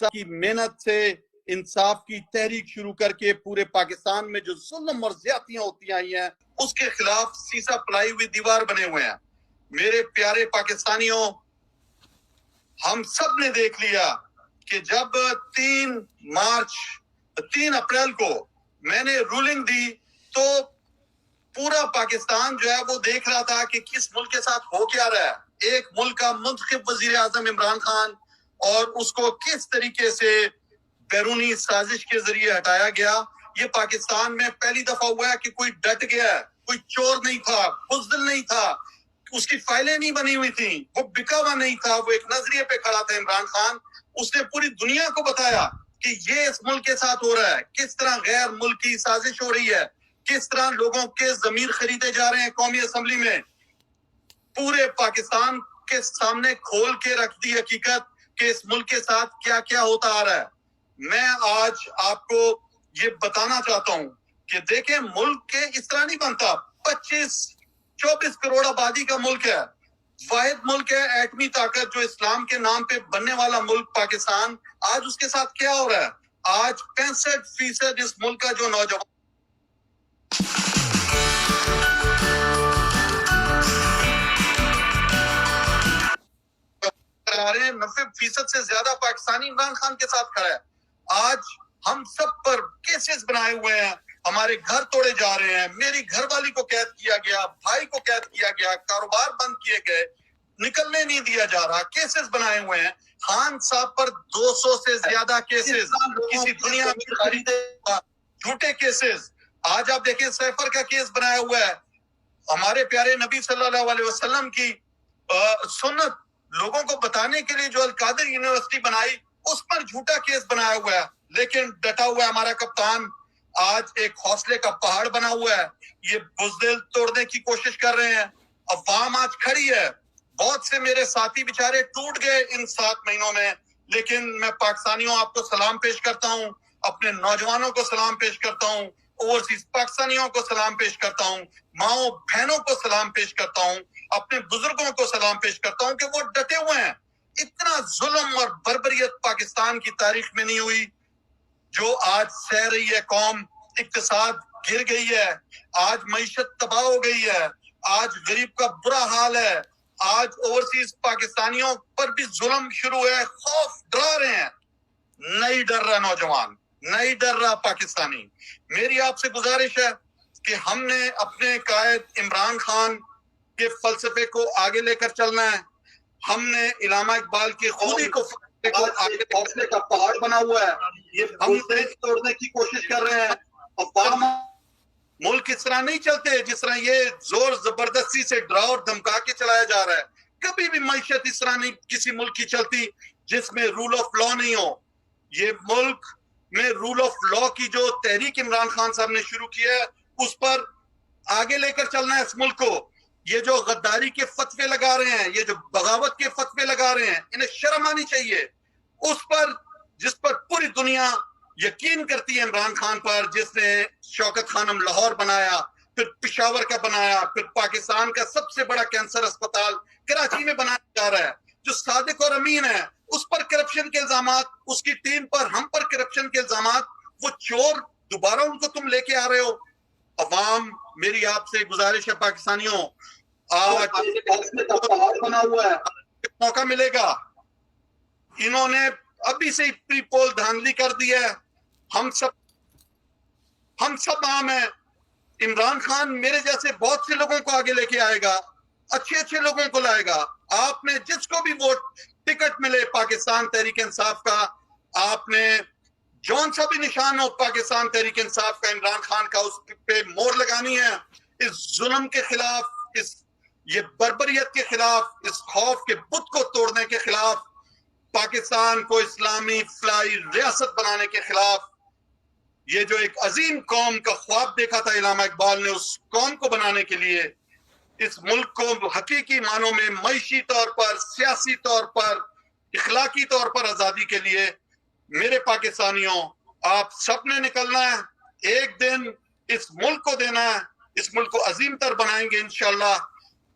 کی محنت سے انصاف کی تحریک شروع کر کے پورے پاکستان میں جو ظلم اور زیادتیاں ہوتی آئی ہیں اس کے خلاف سیسا پلائی ہوئی دیوار بنے ہوئے ہیں. میرے پیارے پاکستانیوں، ہم سب نے دیکھ لیا کہ جب 3 اپریل کو میں نے رولنگ دی تو پورا پاکستان جو ہے وہ دیکھ رہا تھا کہ کس ملک کے ساتھ ہو کیا رہا ہے. ایک ملک کا منتخب وزیر اعظم عمران خان اور اس کو کس طریقے سے بیرونی سازش کے ذریعے ہٹایا گیا. یہ پاکستان میں پہلی دفعہ ہوا ہے کہ کوئی ڈٹ گیا ہے. کوئی چور نہیں تھا، بزدل نہیں تھا، اس کی فائلیں نہیں بنی ہوئی تھیں، وہ بکا ہوا نہیں تھا، وہ ایک نظریے پہ کھڑا تھا عمران خان. اس نے پوری دنیا کو بتایا کہ یہ اس ملک کے ساتھ ہو رہا ہے، کس طرح غیر ملکی سازش ہو رہی ہے، کس طرح لوگوں کے ضمیر خریدے جا رہے ہیں. قومی اسمبلی میں پورے پاکستان کے سامنے کھول کے رکھ دی حقیقت کہ اس ملک کے ساتھ کیا کیا ہوتا آ رہا ہے. میں آج آپ کو یہ بتانا چاہتا ہوں کہ دیکھیں، ملک کے اس طرح نہیں بنتا. 24 کروڑ آبادی کا ملک ہے، واحد ملک ہے ایٹمی طاقت جو اسلام کے نام پہ بننے والا ملک پاکستان. آج اس کے ساتھ کیا ہو رہا ہے؟ آج 65% اس ملک کا جو نوجوان 90% سے زیادہ پاکستانی عمران خان کے ساتھ کھڑا ہے. آج ہم سب پر کیسز بنائے ہوئے ہیں، ہمارے گھر توڑے جا رہے ہیں، میری گھر والی کو قید کیا گیا، بھائی کو قید کیا گیا، کاروبار بند کیے گئے، نکلنے نہیں دیا جا رہا. کیسز بنائے ہوئے ہیں. خان صاحب پر 200 سے زیادہ کیسز کسی دنیا میں خریدے جھوٹے کیسز. آج آپ دیکھیں سیفر کا کیس بنایا ہوا ہے. ہمارے پیارے نبی صلی اللہ علیہ وسلم کی سنت لوگوں کو بتانے کے لیے جو القادر یونیورسٹی بنائی، اس پر جھوٹا کیس بنایا ہوا ہے. لیکن ڈٹا ہوا ہے ہمارا کپتان. آج ایک حوصلے کا پہاڑ بنا ہوا ہے. یہ بزدل توڑنے کی کوشش کر رہے ہیں. عوام آج کھڑی ہے. بہت سے میرے ساتھی بیچارے ٹوٹ گئے ان 7 مہینوں میں. لیکن میں پاکستانیوں آپ کو سلام پیش کرتا ہوں، اپنے نوجوانوں کو سلام پیش کرتا ہوں، اوورسیز پاکستانیوں کو سلام پیش کرتا ہوں، ماؤں بہنوں کو سلام پیش کرتا ہوں، اپنے بزرگوں کو سلام پیش کرتا ہوں کہ وہ ڈٹے ہوئے ہیں. اتنا ظلم اور بربریت پاکستان کی تاریخ میں نہیں ہوئی جو آج سہ رہی ہے قوم. اقتصاد گر گئی ہے، آج معیشت تباہ ہو گئی ہے، آج غریب کا برا حال ہے، آج اوورسیز پاکستانیوں پر بھی ظلم شروع ہے. خوف ڈرا رہے ہیں. نہیں ڈر رہا نوجوان، نہیں ڈر رہا پاکستانی. میری آپ سے گزارش ہے کہ ہم نے اپنے قائد عمران خان کے فلسفے کو آگے لے کر چلنا ہے. ہم نے علامہ اقبال کی خودی کو حوصلے کا پہاڑ بنا ہوا ہے. یہ ہم توڑنے کی کوشش کر رہے ہیں. ملک اس طرح نہیں چلتے جس طرح یہ زور زبردستی سے ڈرا اور دھمکا کے چلایا جا رہا ہے. کبھی بھی معیشت اس طرح نہیں کسی ملک کی چلتی جس میں رول آف لا نہیں ہو. یہ ملک میں رول آف لا کی جو تحریک عمران خان صاحب نے شروع کی ہے اس پر آگے لے کر چلنا ہے اس ملک کو. یہ جو غداری کے فتوے لگا رہے ہیں، یہ جو بغاوت کے فتوے لگا رہے ہیں، انہیں شرم آنی چاہیے. اس پر جس پر پوری دنیا یقین کرتی ہے عمران خان پر، جس نے شوکت خانم لاہور بنایا، پھر پشاور کا بنایا، پھر پاکستان کا سب سے بڑا کینسر اسپتال کراچی میں بنایا جا رہا ہے. جو صادق اور امین ہے اس پر کرپشن کے الزامات، اس کی ٹیم پر، ہم پر کرپشن کے الزامات. وہ چور دوبارہ ان کو تم لے کے آ رہے ہو. عوام، میری آپ سے گزارش ہے پاکستانیوں، آج پہاڑ بنا ہوا ہے، موقع ملے گا. انہوں نے ابھی سے پری پول دھاندلی کر دی ہے. ہم سب عام ہیں. عمران خان میرے جیسے بہت سے لوگوں کو آگے لے کے آئے گا، اچھے لوگوں کو لائے گا. آپ نے جس کو بھی ووٹ ٹکٹ ملے پاکستان تحریک انصاف کا، آپ نے جون سا بھی نشان ہو پاکستان تحریک انصاف کا، عمران خان کا، اس پہ مور لگانی ہے. اس ظلم کے خلاف، یہ بربریت کے خلاف، اس خوف کے بت کو توڑنے کے خلاف، پاکستان کو اسلامی فلائی ریاست بنانے کے خلاف. یہ جو ایک عظیم قوم کا خواب دیکھا تھا علامہ اقبال نے، اس قوم کو بنانے کے لیے، اس ملک کو حقیقی معنوں میں معاشی طور پر، سیاسی طور پر، اخلاقی طور پر آزادی کے لیے، میرے پاکستانیوں، آپ سب نے نکلنا ہے. ایک دن اس ملک کو دینا ہے. اس ملک کو عظیم تر بنائیں گے انشاءاللہ.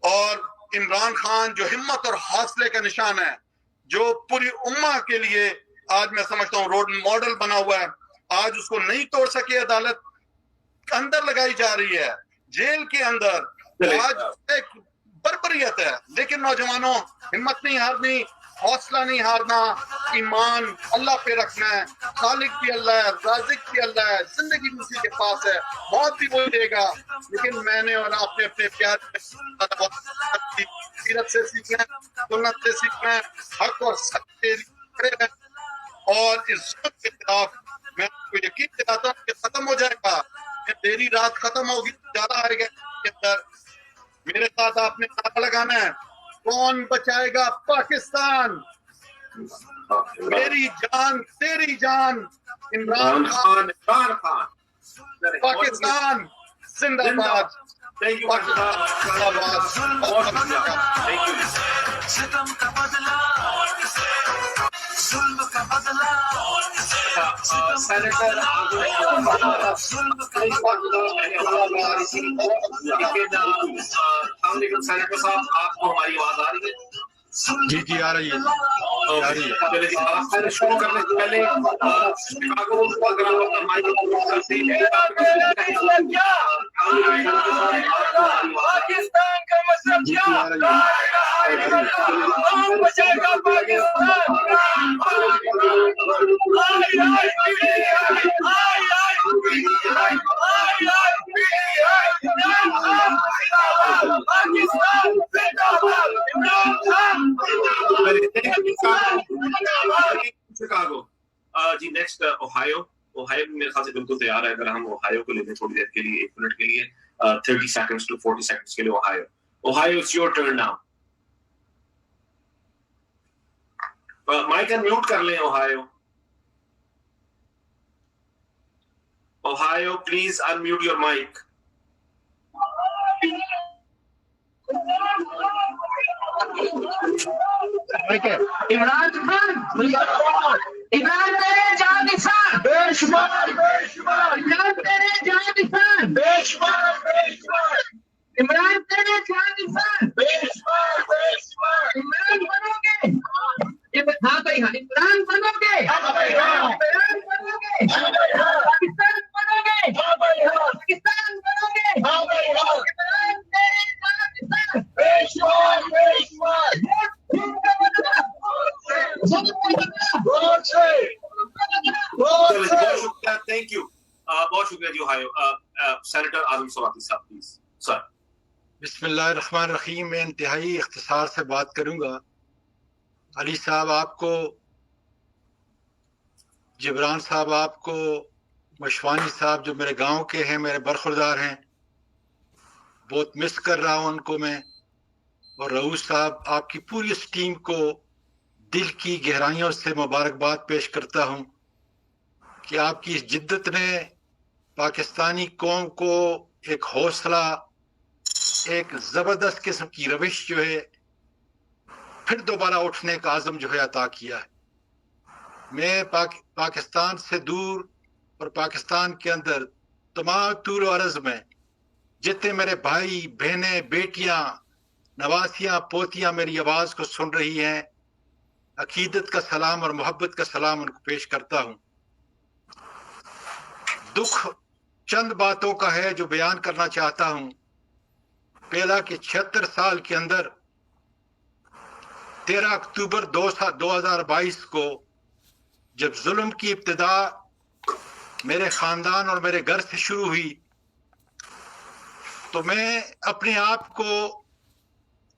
اور عمران خان جو ہمت اور حوصلے کا نشان ہے، جو پوری امہ کے لیے آج میں سمجھتا ہوں روڈ ماڈل بنا ہوا ہے, آج اس کو نہیں توڑ سکے, عدالت اندر لگائی جا رہی ہے, جیل کے اندر. آج ایک بربریت ہے, لیکن نوجوانوں ہمت نہیں ہارنی, حوصلہ نہیں ہارنا, ایمان اللہ پہ رکھنا ہے. خالق بھی اللہ ہے, رازق بھی اللہ ہے, زندگی بھی اسی کے پاس ہے, موت بھی وہی دے گا. لیکن میں نے اور آپ نے اپنے پیارے سیرت سے سیکھنا ہے, سنت سے سیکھنا ہے, حق اور سچ کے کھڑے ہیں, اور اس ظلم کے خلاف میں آپ کو یقین دلاتا ہوں کہ ختم ہو جائے گا. دیری رات ختم ہوگی, زیادہ آئے گا کے اندر. میرے ساتھ آپ نے نعرہ لگانا ہے, کون بچائے گا پاکستان, میری جان تیری جان, عمران خان, پاکستان زندہ باد. ستم کا بدلا, ظلم کا بدلا, سینیٹر سینیٹر صاحب آپ کو ہماری آواز آ رہی ہے؟ جی جی آ رہی ہے, آ رہی ہے. شروع کرنے سے پہلے شکاگو اگر آپ اپنا مائک کرتے ہیں پاکستان کا مطلب کیا, کون بچائے گا پاکستان, شکاگو. جی نیکسٹ اوہایو. اوہایو میرے خیال سے بالکل تیار ہے. اگر ہم اوہایو کو لے لیں تھوڑی دیر کے لیے, 1 منٹ کے لیے, 30 seconds to 40 seconds کے لیے Ohio. Ohio it's your turn now. Mic mute کر لیں Ohio. Ohio please unmute your mic. Imran Khan, Imran تیرے جان نثار, بے شمار بے شمار, عمران تیرے جان نثار, بے شمار بے شمار, عمران تیرے جان نثار, بے شمار بے شمار. عمران بنو گے, ہاں بھائی ہاں, عمران بنو گے, عمران بنو گے, پاکستان بنو گے, پاکستان بنو گے, عمران تیرے جان نثار, بے شمار بے شمار. تھینک یو, بہت شکریہ جی اوہایو. سینیٹر اعظم سواتی صاحب پلیز سر. بسم اللہ الرحمن الرحیم. میں انتہائی اختصار سے بات کروں گا. علی صاحب آپ کو, جبران صاحب آپ کو, مشوانی صاحب جو میرے گاؤں کے ہیں, میرے برخوردار ہیں, بہت مس کر رہا ہوں ان کو میں. اور رؤوف صاحب آپ کی پوری اس ٹیم کو دل کی گہرائیوں سے مبارکباد پیش کرتا ہوں کہ آپ کی اس جدت نے پاکستانی قوم کو ایک حوصلہ, ایک زبردست قسم کی روش جو ہے پھر دوبارہ اٹھنے کا عزم جو ہے عطا کیا ہے. میں پاکستان سے دور اور پاکستان کے اندر تمام طول و عرض میں جتنے میرے بھائی بہنیں بیٹیاں نواسیاں پوتیاں میری آواز کو سن رہی ہیں, عقیدت کا سلام اور محبت کا سلام ان کو پیش کرتا ہوں. دکھ چند باتوں کا ہے جو بیان کرنا چاہتا ہوں. پہلا کہ 76 سال کے اندر 13 اکتوبر 2022 کو جب ظلم کی ابتدا میرے خاندان اور میرے گھر سے شروع ہوئی تو میں اپنے آپ کو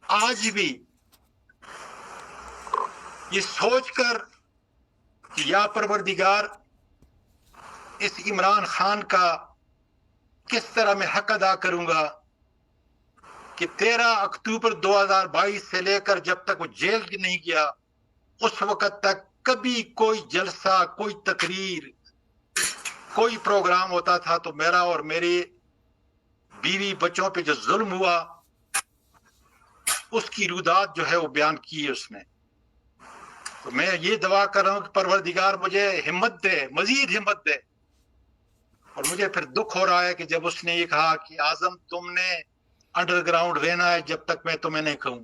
آج بھی یہ سوچ کر کہ یا پروردگار اس عمران خان کا کس طرح میں حق ادا کروں گا کہ 13 اکتوبر 2022 سے لے کر جب تک وہ جیل نہیں گیا اس وقت تک کبھی کوئی جلسہ, کوئی تقریر, کوئی پروگرام ہوتا تھا تو میرا اور میری بیوی بچوں پہ جو ظلم ہوا اس کی رودات جو ہے وہ بیان کی ہے اس نے. تو میں یہ دعا کر رہا ہوں کہ پروردگار مجھے ہمت دے, مزید ہمت دے. اور مجھے پھر دکھ ہو رہا ہے کہ جب اس نے یہ کہا کہ اعظم تم نے انڈر گراؤنڈ رہنا ہے جب تک میں تمہیں نہیں کہوں,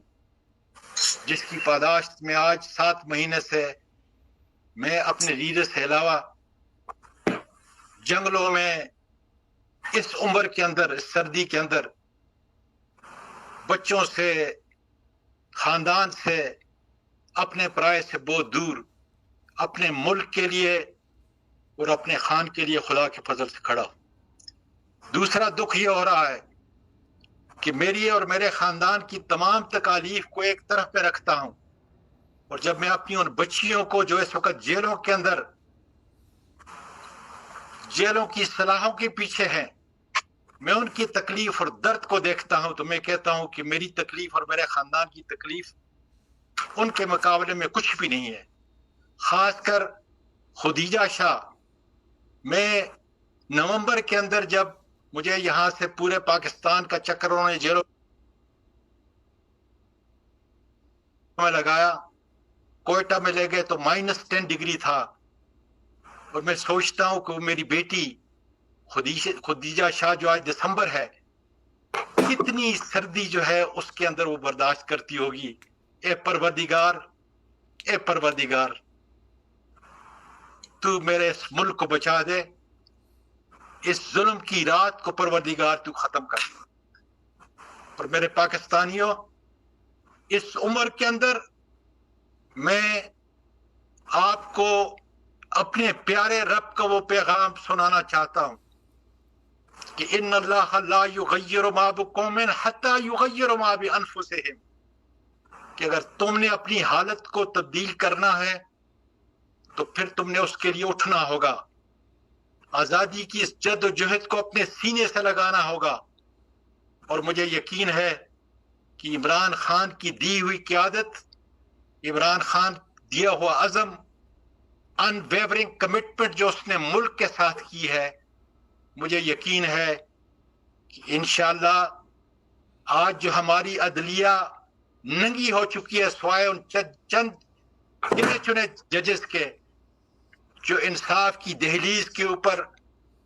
جس کی پاداش میں آج 7 مہینے سے میں اپنے لیڈر سے علاوہ جنگلوں میں اس عمر کے اندر، اس سردی کے اندر بچوں سے، خاندان سے، اپنے پرائے سے بہت دور اپنے ملک کے لیے اور اپنے خان کے لیے خدا کے فضل سے کھڑا ہوں۔ دوسرا دکھ یہ ہو رہا ہے کہ میری اور میرے خاندان کی تمام تکالیف کو ایک طرف پہ رکھتا ہوں، اور جب میں اپنی ان بچیوں کو جو اس وقت جیلوں کے اندر، جیلوں کی سلاخوں کے پیچھے ہیں، میں ان کی تکلیف اور درد کو دیکھتا ہوں تو میں کہتا ہوں کہ میری تکلیف اور میرے خاندان کی تکلیف ان کے مقابلے میں کچھ بھی نہیں ہے۔ خاص کر خدیجہ شاہ، میں نومبر کے اندر جب مجھے یہاں سے پورے پاکستان کا چکر انہوں نے جیلوں میں لگایا، کوئٹہ میں لے گئے تو -10 ڈگری تھا، اور میں سوچتا ہوں کہ وہ میری بیٹی خدیجہ شاہ جو آج دسمبر ہے، کتنی سردی جو ہے اس کے اندر وہ برداشت کرتی ہوگی۔ اے پروردگار، اے پروردگار، تو میرے اس ملک کو بچا دے، اس ظلم کی رات کو پروردگار تو ختم کر دے۔ اور میرے پاکستانیوں، اس عمر کے اندر میں آپ کو اپنے پیارے رب کا وہ پیغام سنانا چاہتا ہوں کہ ان اللہ لا یغیر ما بقوم حتی یغیر ما بانفسہم، کہ اگر تم نے اپنی حالت کو تبدیل کرنا ہے تو پھر تم نے اس کے لیے اٹھنا ہوگا، آزادی کی اس جد و جہد کو اپنے سینے سے لگانا ہوگا۔ اور مجھے یقین ہے کہ عمران خان کی دی ہوئی قیادت، عمران خان دیا ہوا عزم، ان ویورنگ کمٹمنٹ جو اس نے ملک کے ساتھ کی ہے، مجھے یقین ہے کہ انشاءاللہ آج جو ہماری عدلیہ ننگی ہو چکی ہے، سوائے ان چند گنے چنے ججز کے جو انصاف کی دہلیز کے اوپر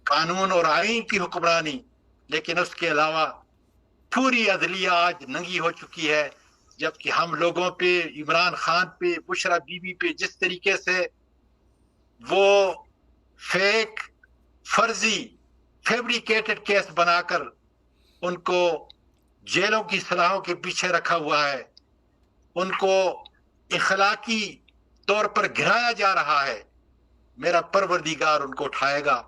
قانون اور آئین کی حکمرانی، لیکن اس کے علاوہ پوری عدلیہ آج ننگی ہو چکی ہے، جبکہ ہم لوگوں پہ، عمران خان پہ، بشرا بی بی پہ جس طریقے سے وہ فیک، فرضی، فیبریکیٹڈ کیس بنا کر ان کو جیلوں کی سلاخوں کے پیچھے رکھا ہوا ہے، ان کو اخلاقی طور پر گرایا جا رہا ہے، میرا پروردگار ان کو اٹھائے گا۔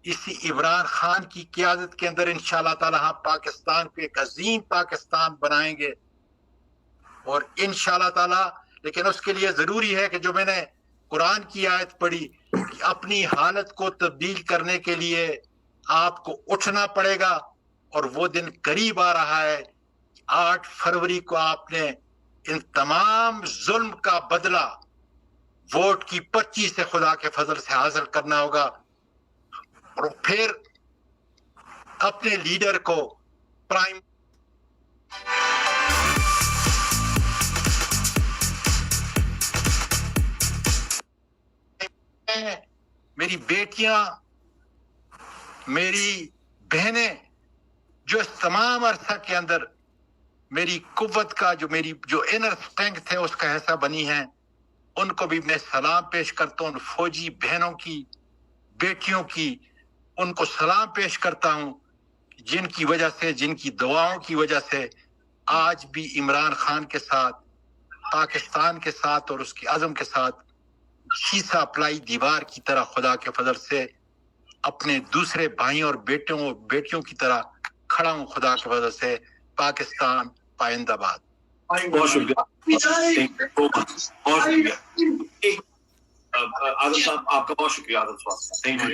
اسی عمران خان کی قیادت کے اندر انشاءاللہ تعالی ہم پاکستان کو ایک عظیم پاکستان بنائیں گے، اور انشاءاللہ تعالی، لیکن اس کے لیے ضروری ہے کہ جو میں نے قرآن کی آیت پڑھی کہ اپنی حالت کو تبدیل کرنے کے لیے آپ کو اٹھنا پڑے گا، اور وہ دن قریب آ رہا ہے۔ 8 فروری کو آپ نے ان تمام ظلم کا بدلہ ووٹ کی پرچی سے خدا کے فضل سے حاصل کرنا ہوگا، اور پھر اپنے لیڈر کو پرائم میری بیٹیاں، میری بہنیں جو اس تمام عرصہ کے اندر میری قوت کا، میری جو انر اسٹرینگتھ ہے اس کا حصہ بنی ہیں، ان کو بھی میں سلام پیش کرتا ہوں۔ فوجی بہنوں کی، بیٹیوں کی، ان کو سلام پیش کرتا ہوں، جن کی وجہ سے، جن کی دعاؤں کی وجہ سے آج بھی عمران خان کے ساتھ، پاکستان کے ساتھ اور اس کے عزم کے ساتھ شیشہ اپلائی دیوار کی طرح خدا کے فضل سے اپنے دوسرے بھائیوں اور بیٹیوں کی طرح کھڑا ہوں خدا کے فضل سے۔ پاکستان پائندہ باد۔ بہت شکریہ، بہت شکریہ۔ عادل صاحب، آپ کا بہت شکریہ۔ عادل صاحب، تھینک یو۔